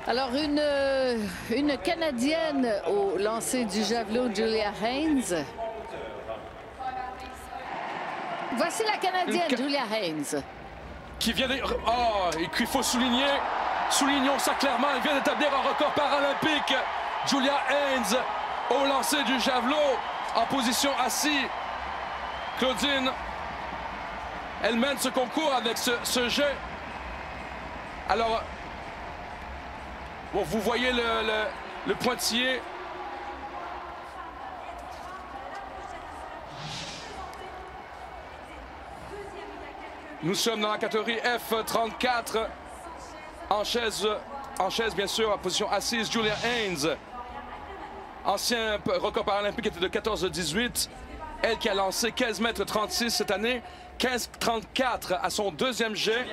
Alors, une Canadienne au lancer du javelot, Julia Haynes. Voici la Canadienne, Julia Haynes. Qui vient de... Oh, et qu'il faut souligner. Soulignons ça clairement. Elle vient d'établir un record paralympique. Julia Haynes au lancer du javelot en position assise. Claudine, elle mène ce concours avec ce jet. Alors, bon, vous voyez le pointillé. Nous sommes dans la catégorie F34. En chaise bien sûr, en position assise, Julia Haynes. Ancien record paralympique était de 14,18. Elle qui a lancé 15,36 m cette année. 15,34 à son deuxième jet.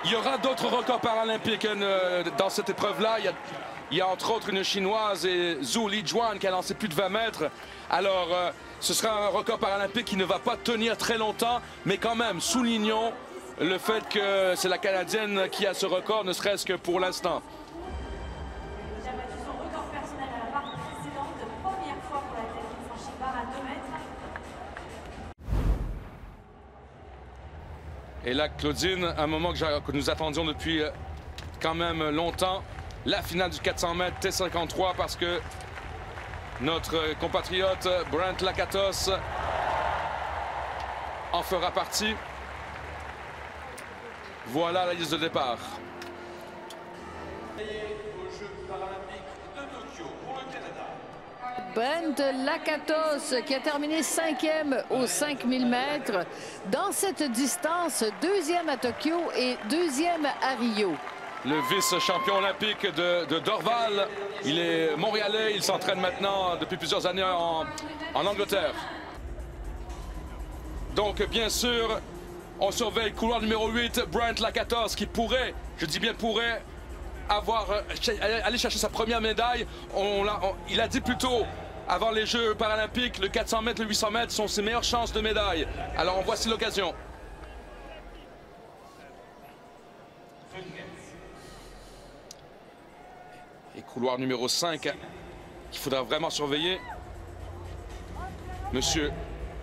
Il y aura d'autres records paralympiques dans cette épreuve-là. Il y a entre autres une Chinoise, Zhu Lijuan, qui a lancé plus de 20 mètres. Alors, ce sera un record paralympique qui ne va pas tenir très longtemps. Mais quand même, soulignons le fait que c'est la Canadienne qui a ce record, ne serait-ce que pour l'instant. Il a battu son record personnel à la marque précédente, première fois pour l'athlète qui franchit barre à 2 mètres. Et là, Claudine, un moment que nous attendions depuis quand même longtemps, la finale du 400 mètres T53, parce que notre compatriote Brent Lakatos en fera partie. Voilà la liste de départ. Brent Lakatos qui a terminé 5e aux 5000 mètres. Dans cette distance, 2e à Tokyo et 2e à Rio. Le vice-champion olympique de Dorval. Il est montréalais, il s'entraîne maintenant depuis plusieurs années en Angleterre. Donc bien sûr, on surveille couloir numéro 8, Brent Lakatos, qui pourrait, je dis bien pourrait, aller chercher sa première médaille. Il a dit plus tôt, avant les Jeux paralympiques, le 400 mètres, le 800 mètres sont ses meilleures chances de médaille. Alors voici l'occasion. Et couloir numéro 5, qu'il faudra vraiment surveiller. Monsieur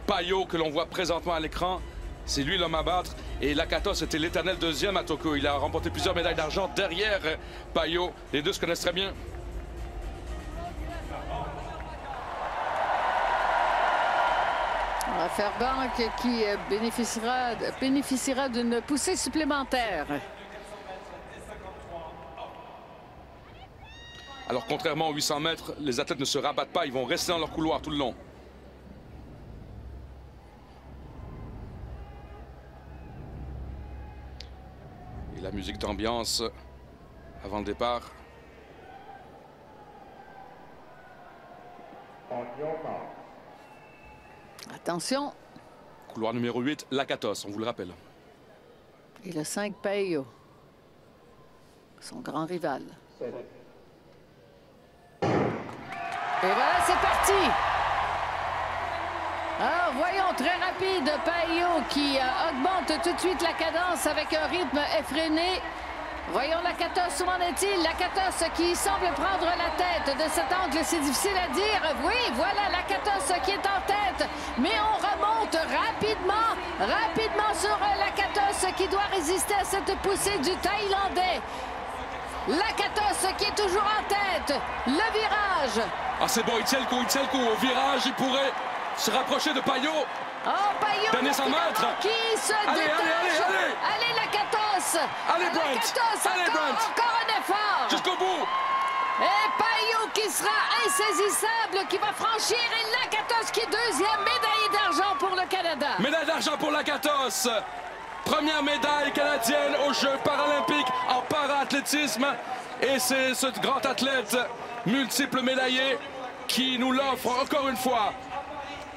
Payot, que l'on voit présentement à l'écran, c'est lui l'homme à battre. Et Lakatos était l'éternel deuxième à Tokyo. Il a remporté plusieurs médailles d'argent derrière Payot. Les deux se connaissent très bien. Fairbank qui bénéficiera d'une poussée supplémentaire. Alors contrairement aux 800 mètres, les athlètes ne se rabattent pas. Ils vont rester dans leur couloir tout le long. Et la musique d'ambiance avant le départ. Attention. Couloir numéro 8, Lakatos, on vous le rappelle. Et le 5, Payot. Son grand rival. Et voilà, c'est parti! Alors, voyons, très rapide, Payot qui augmente tout de suite la cadence avec un rythme effréné. Voyons Lakatos, où en est-il? Lakatos qui semble prendre la tête de cet angle, c'est difficile à dire. Oui, voilà Lakatos qui est en tête, mais on remonte rapidement sur Lakatos qui doit résister à cette poussée du Thaïlandais. Lakatos qui est toujours en tête, le virage. Ah, c'est bon, il tient le coup, au virage, il pourrait se rapprocher de Payot. Oh, Payot, dernier 100 mètres. Qui se détache. Allez, Lakatos. Allez, Brent. Lakatos, encore un effort. Jusqu'au bout. Et Payot qui sera insaisissable, qui va franchir. Et Lakatos qui est deuxième, médaille d'argent pour le Canada. Médaille d'argent pour Lakatos. Première médaille canadienne aux Jeux paralympiques en para-athlétisme. Et c'est ce grand athlète multiple médaillé qui nous l'offre encore une fois.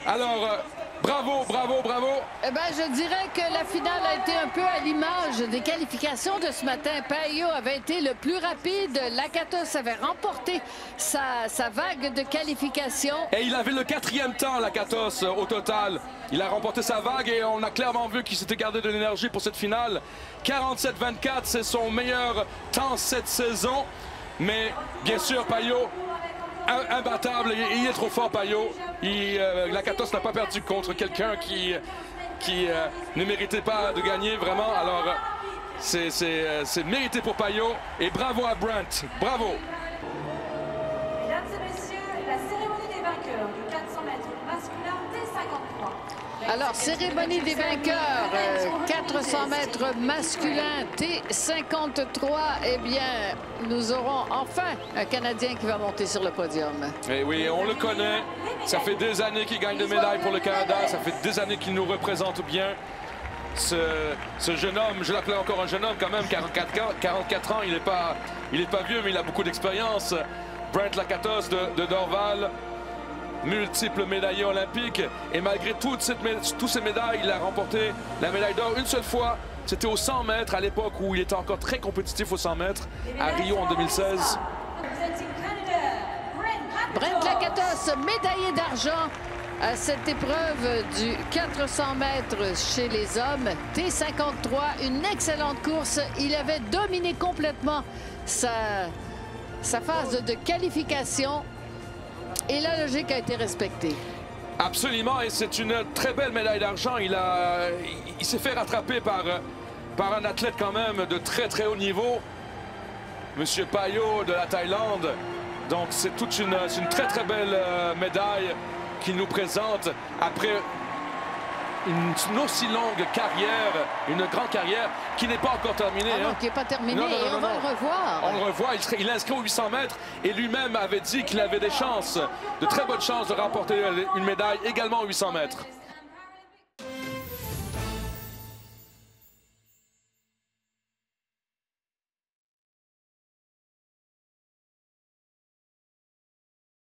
Alors, Bravo, bravo, bravo. Eh bien, je dirais que la finale a été un peu à l'image des qualifications de ce matin. Payot avait été le plus rapide. Lakatos avait remporté sa vague de qualification. Et il avait le 4e temps, Lakatos, au total. Il a remporté sa vague et on a clairement vu qu'il s'était gardé de l'énergie pour cette finale. 47-24, c'est son meilleur temps cette saison. Mais bien sûr, Payot, imbattable, il est trop fort, Payot. Lakatos n'a pas perdu contre quelqu'un qui ne méritait pas de gagner vraiment. Alors c'est mérité pour Payot et bravo à Brent, bravo. Mesdames et messieurs, la cérémonie des vainqueurs du 400 mètres masculin T53. Alors, cérémonie des vainqueurs, 400 mètres masculin T53. Eh bien, nous aurons enfin un Canadien qui va monter sur le podium. Et oui, on le connaît. Ça fait des années qu'il gagne des médailles pour le Canada. Ça fait des années qu'il nous représente bien. Ce jeune homme, je l'appelais encore un jeune homme quand même, 44 ans. Il n'est pas vieux, mais il a beaucoup d'expérience. Brent Lakatos de Dorval. Multiples médaillés olympiques et malgré toutes ces médailles, il a remporté la médaille d'or une seule fois. C'était au 100 mètres à l'époque où il était encore très compétitif au 100 mètres à Rio en 2016. Brent Lakatos, médaillé d'argent à cette épreuve du 400 mètres chez les hommes. T53, une excellente course. Il avait dominé complètement sa phase de qualification. Et la logique a été respectée. Absolument, et c'est une très belle médaille d'argent. Il s'est fait rattraper par un athlète quand même de très très haut niveau, Monsieur Payot de la Thaïlande. Donc c'est une très très belle médaille qu'il nous présente après une aussi longue carrière, une grande carrière qui n'est pas encore terminée. Ah non, qui n'est pas terminée, et on va le revoir. On le revoit, il est inscrit aux 800 mètres et lui-même avait dit qu'il avait des chances, de très bonnes chances de remporter une médaille également aux 800 mètres.